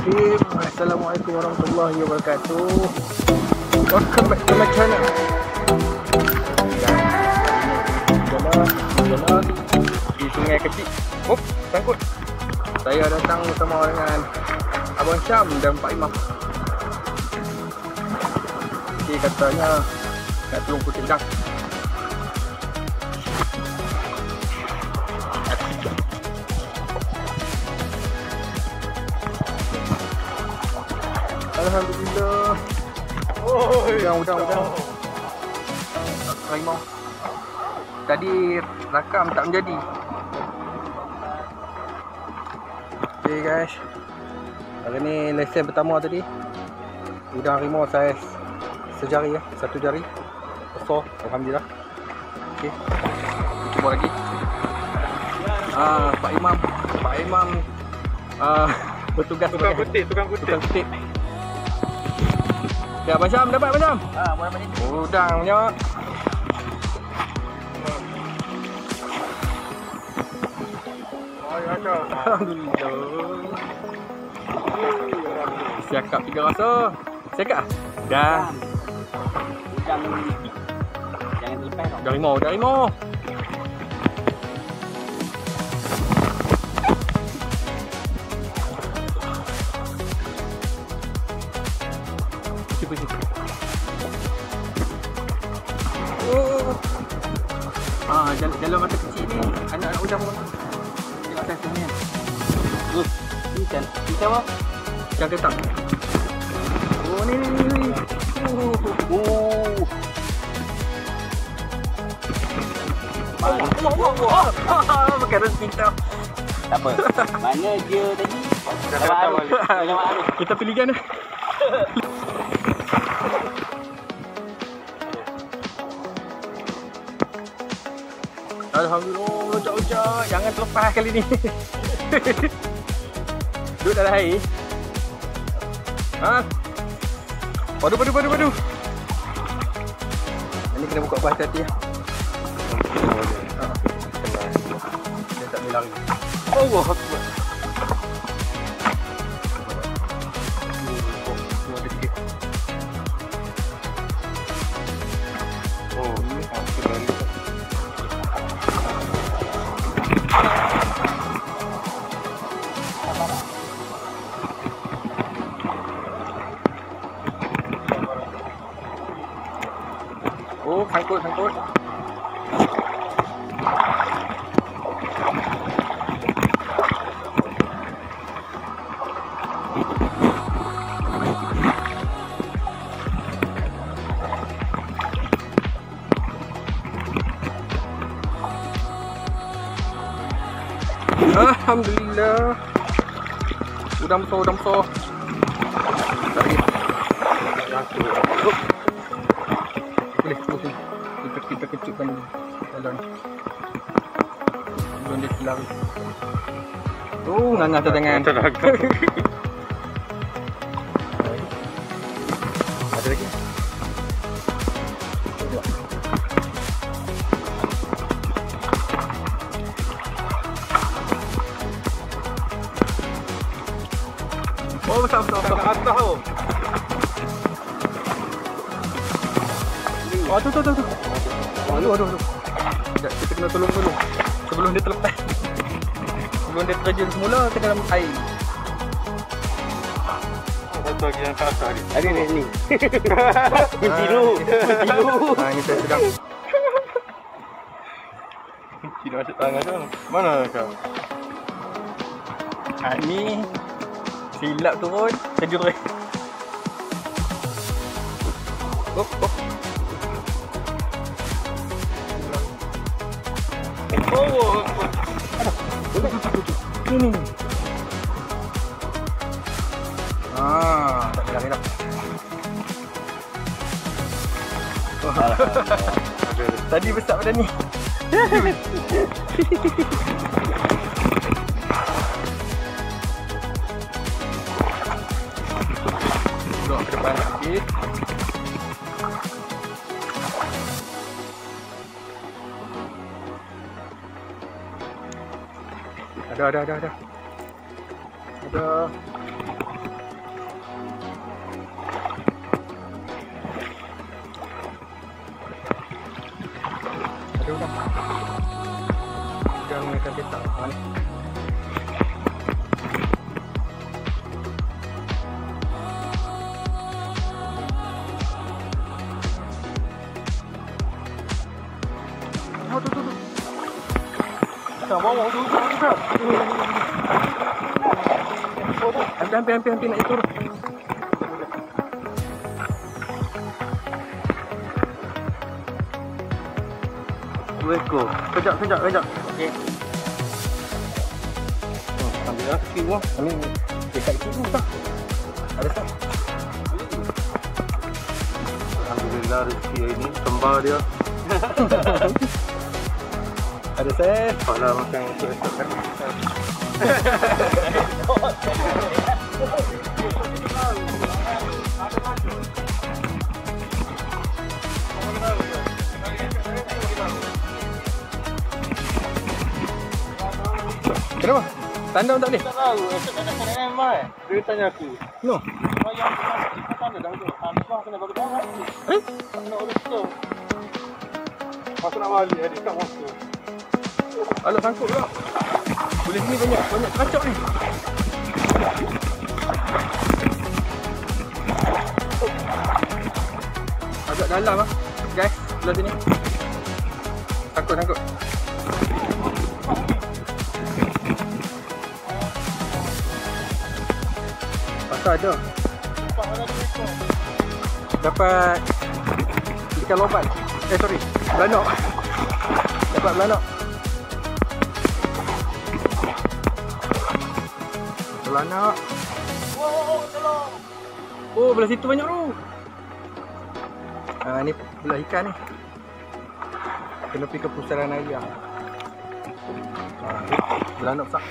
Bismillahirrahmanirrahim. Assalamualaikum warahmatullahi wabarakatuh. Welcome back to my channel. Jalan di sungai kecil. Oh, sangkut. Saya datang bersama dengan Abang Syam dan Pak Imam. Dia katanya nak tolong putih udang. Alhamdulillah. Udang. Harimau. Tadi rakam tak menjadi. Okay guys, hari ni lesen pertama tadi. Udang harimau saiz sejari ya, satu jari. Besar, alhamdulillah. Okay, kita cuba lagi. Pak Imam bertugas tukang kutip. Ya, Abang Syam dapat Abang Syam? Boleh macam ni. Udang banyak. Alhamdulillah. Siakap 3 rasa. Siakap? Dah. Udang ni. Jangan terlepas tau. Udang harimau. Dalam mata kecil ni anak-anak udang pun. Tengok saya sini. Ni ikan apa? Ikan ketang. Oh ni. Pakai rezeki tau. Tak apa. Mana dia tadi? Kita pilihkan dah. Alhamdulillah, ojak-ojak. Jangan terlepas kali ni. Duduk dalam air. Padu. Ini kena buka puas hati ya. Dia tak boleh lari. Allah Akbar. Oh, sangkut. Alhamdulillah. Udang besar. Boleh terus kita kecutkan dalam belum dia lari. Ngangah atas tangan. Ada lagi? Oh, besar. Atas tau. Tuh. Aduh. Sekejap, kita kena tolong dulu. Sebelum dia terlepas. Sebelum dia terjun semula ke dalam air. Satu lagi yang kat atas ni. Ada ni. Biru. Ini saya sedang. Cina asyik tangan tu. Mana kau? Ni silap turun, terjun. Oh. Oh. Ini. Tak lari dah. Tadi besar pada ni. Duduk ke depan sikit. Ada. sekarang menggunakan petak. Ni. Oh, tu. Tak bawa tu. Hampir nak turun. Dua ekor. Kejap. Okey. Oh, ambil lah sikit buah. Ambil dekat situ tak? Ada tak? Alhamdulillah rezeki hari ni kembar dia. Ada saya. Kalau makan untuk esok kan. Kenapa? Tanda tak boleh? Tak tahu, esok nak kena mai. Dia tanya aku. No. Bayar tanda dah tu. Abang kena bagi tahu. Nak urus tu. Masa nak balik adik kat masa. Alah sangkut pula. Boleh sini banyak kacau ni. Agak dalam ah. Guys, belah sini. Sangkut. Pasal ada. Dapat ikan lobat. Sorry. Belanok. Dapat belanok. Belanok. Oh, tolong. Oh, belah situ banyak tu. Ni belah ikan ni. Kena pergi ke pusaran air. Belanok sak.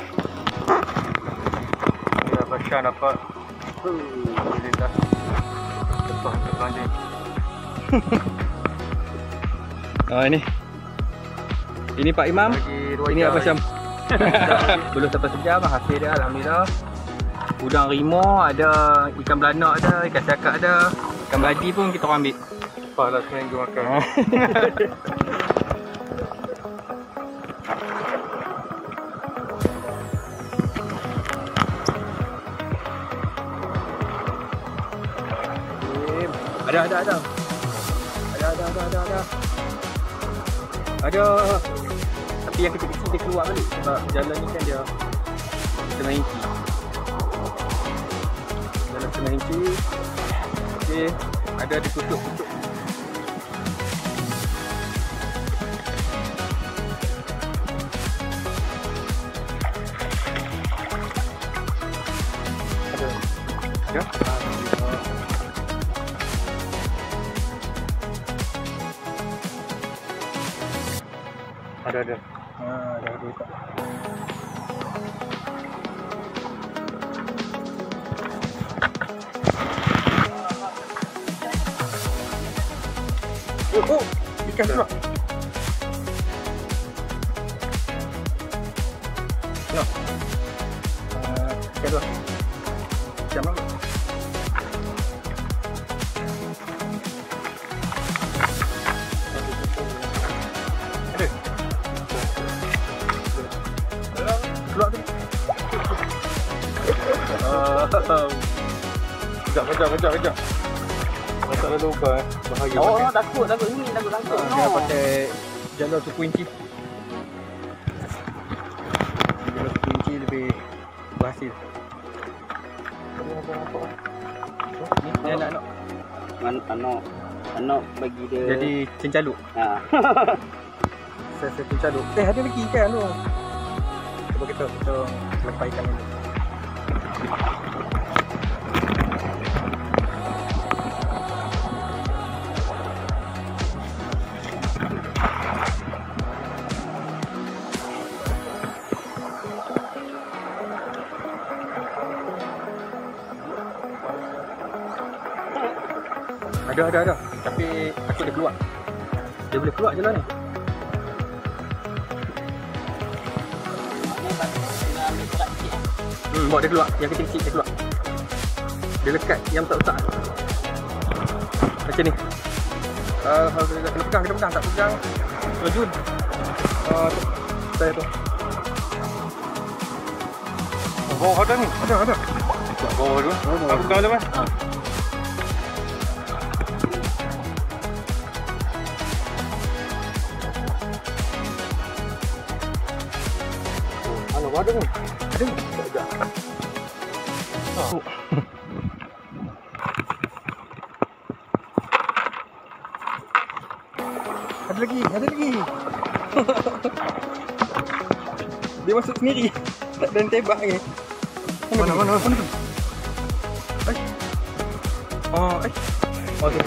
Ya, Basya dapat. Alhamdulillah. Lepas terbanjir. Ini Pak Imam. Ini Abang Syam. Belum sampai sejam hasil dia alhamdulillah. Udang rimau ada, ikan belanak ada, ikan cakap ada, ikan beladi pun kita orang ambil. Cepatlah seminggu makan. Ada. Ada. Tapi yang kecil-kecil dia keluar balik sebab jalan ni kan dia setengah inci. Jalan setengah inci. Okey, ada ditutup. Ada. Ada. Dah ada tak. Oh, ikan pula. No. Ikan dua. Jam apa? Keluar tu. Kejap. Masalah lupa bahagia. Oh, takut ni, takut langsung. Dia pakai jalur suku inci. Jalur suku inci lebih berhasil. Ni anak-anak. Anak bagi dia. Jadi cincaluk. Ha. Saya cincaluk. Ada lagi ikan tu. Cuba kita lepas ikan ni. Ada. Tapi takut dia keluar. Dia boleh keluar je lah ni. Bawa dia keluar. Yang kecil-kecil dia keluar. Dia lekat yang besar-besar. Macam ni. Alhamdulillah. Kena pegang. Tak pegang. Terjun. Saya tu. Bawah ada ni. Ada. Bawah tu. Aku pegang lepas. Mana ada ni? Ada. Oh. Ada lagi. Dia masuk sendiri. Tak ada yang tebak lagi. Mana? Oh, tu.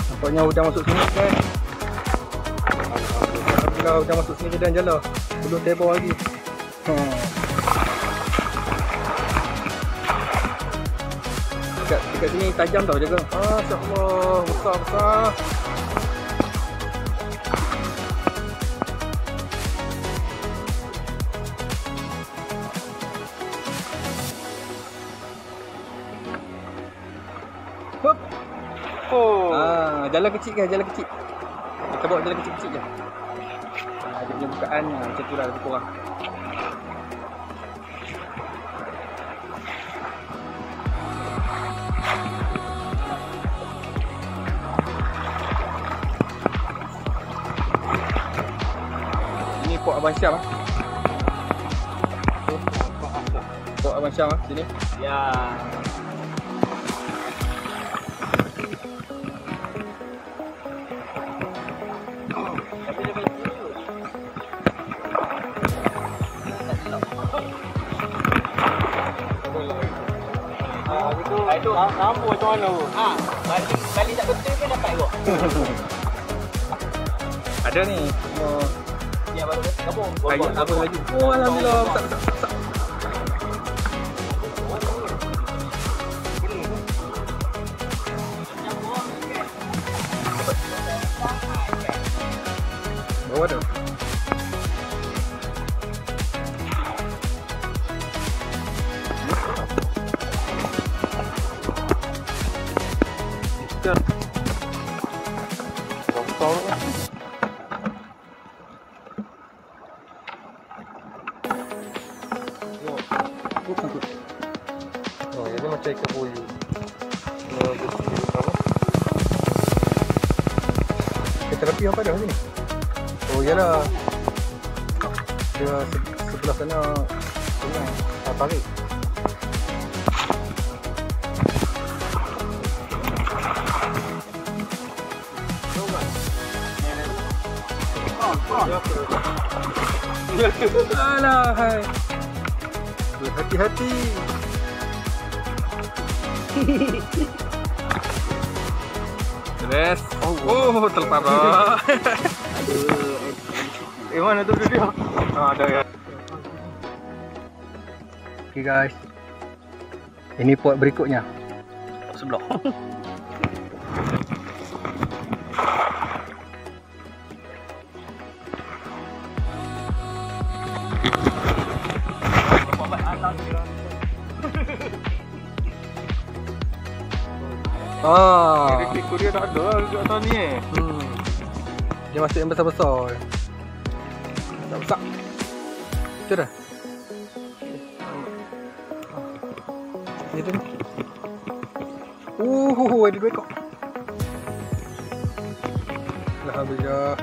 Nampaknya udang masuk sini kan. Alhamdulillah udang masuk sini dan jala. Belum tebak lagi. Dekat sini tajam tau jaga. Masya-Allah, besar. Hop. Oh. Jalan kecil. Kita bawa jalan kecil je. Dia punya bukaan macam tu lah lebih kurang. Ini Port Abang Syam. Port Abang Syam sini. Ya. Itu kamu macam mana? Balik tak betul ke dapat kok? Ada ni. Ya baru kamu. Apa lagi? Oh alhamdulillah besar. Bawa dah. Oh, ini macam ikan boyu. Terapi apa dah sini? Oh iyalah. Dia sebelah sana sungai. Tarik. Alah, hai. Berhati-hati. Beres. Oh, terlepas dah. Mana tu dia? Ada ya. Okay guys. Ini pot berikutnya. Sebelah. Ikut dia tak ada kat atas ni Dia masuk yang besar-besar. Besar-besar. Itu dah. Ni tu ni. Ada 2 ekor. Alhamdulillah.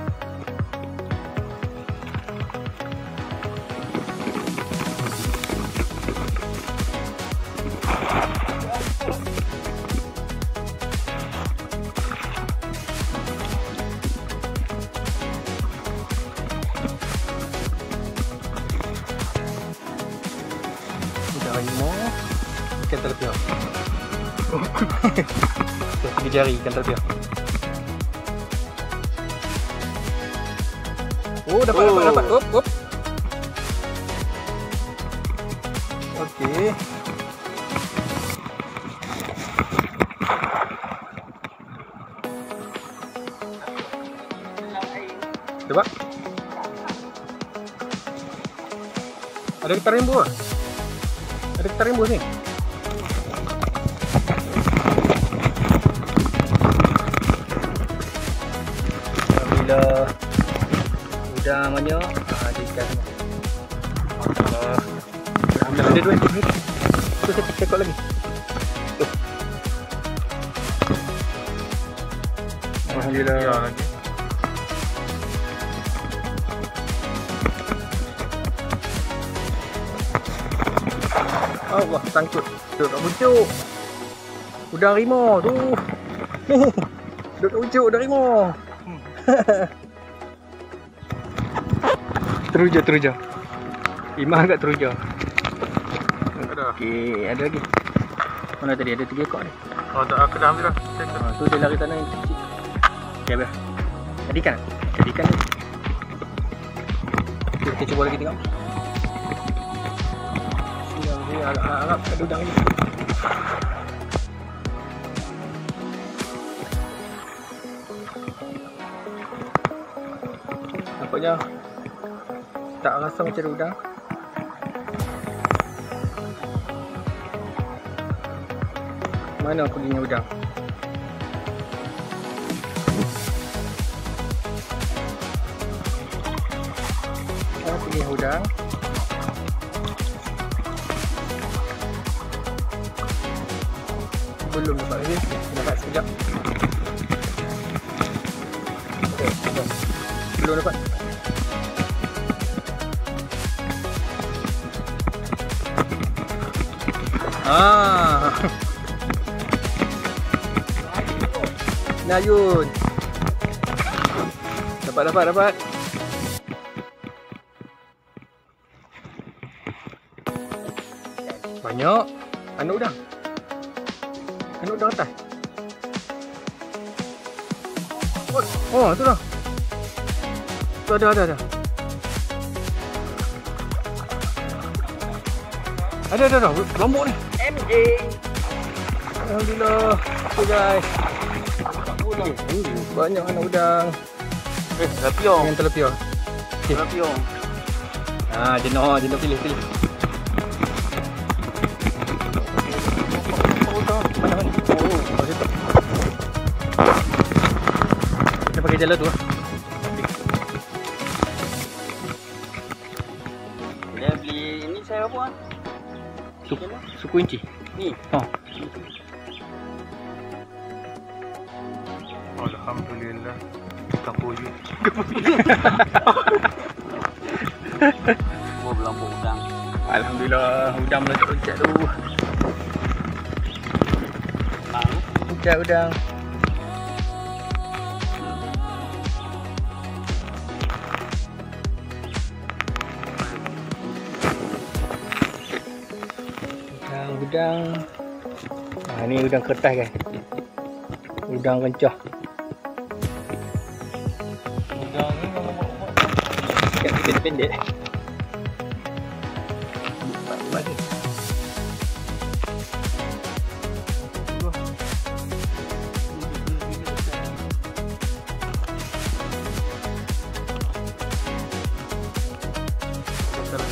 Ikan terpiak. 3 jari ikan terpiak. Oh dapat. Hop. Okey. Coba. Ada getah rembuh ah? Ada getah rembuh ni. Alhamdulillah. Udang banyak. Ada ikan. Ada dua ni. Tu saya cekok lagi. Tuh. Alhamdulillah. Ya lagi. Allah, sangkut. Duduk kat pucuk. Udang rimau tu. Duduk kat pucuk udang rimau. Teruja. Imah agak teruja. Ada. Okey, ada lagi. Mana tadi? Ada 3 ekor ni. Oh, tak, aku dah ambil dah. Tu dia lari tanah yang kecil. Okey, habis. Ada ikan? Ada ikan ni. Okay, kita cuba lagi tengok. Siang ni harap-harap ada udang ni. Nampaknya tak rasa macam ada udang. Mana perginya udang? Mana perginya udang? Belum dapat lagi. Dapat sekejap. Belum dapat. Nayun. Dapat. Banyak. Anak udang. Anak udang atas. Oh, tu dah. Tu ada. Ada. Lombok ni. MJ. Alhamdulillah. Okay guys. Banyak anak udang. Telapiong. Yang terlepior. Telapiong. Jenuh pilih. Mana? Oh, situ. Kita pakai jalan tu lah. Dia beli ini saya apa? Suku inci. Ni. Alhamdulillah. Kapuyu. Oh, berlombok udang. Alhamdulillah, udang melencak tu. Melencak udang. Udang. Ni udang kertas guys. Udang kencah. Udang ni memang Pendek-pendek.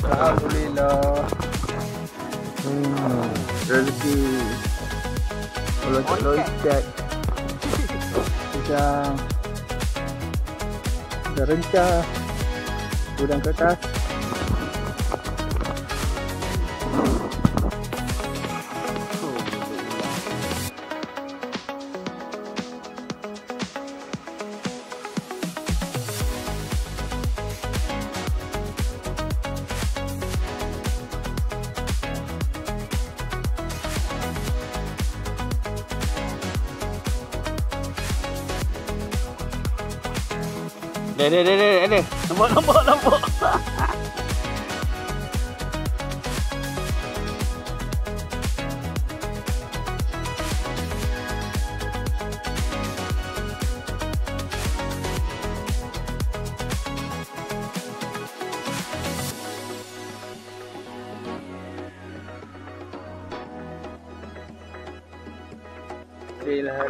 Alhamdulillah. Rezeki. Loncat-loncat. Udang rencah. Udang kertas. Ada. Nampak.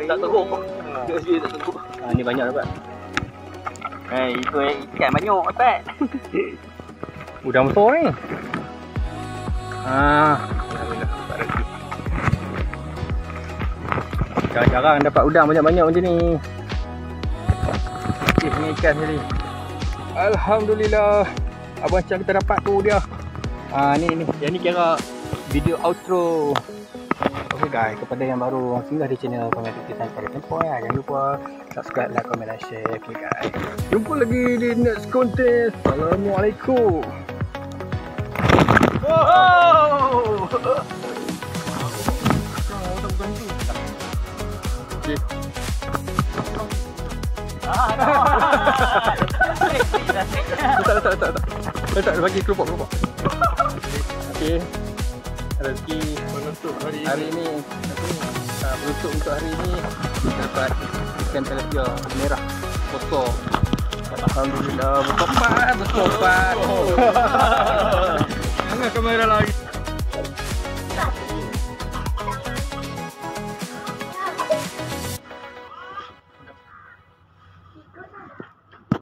Tak teruk. Dia tak teruk. Ni banyak dapat. Itu ikan banyak tak? Udang besar ni. Alhamdulillah dapat rezeki. Jarang-jarang dapat udang banyak-banyak macam ni. Ni ikan tadi. Alhamdulillah. Abang Cang kita dapat tu dia. Ni. Yang ni kira video outro. Okay guys, kepada yang baru singgah di channel Pemandu Kisah pada tempoh jangan lupa subscribe, like, comment dan share. Okay guys. Jumpa lagi di next content. Assalamualaikum. Oh. Okay. Letak bagi kelopak. Okey. Rezeki penutup hari ini. Penutup untuk hari ini dapat ikan tilapia merah kotor. Alhamdulillah bertopat. Jangan kamera lagi.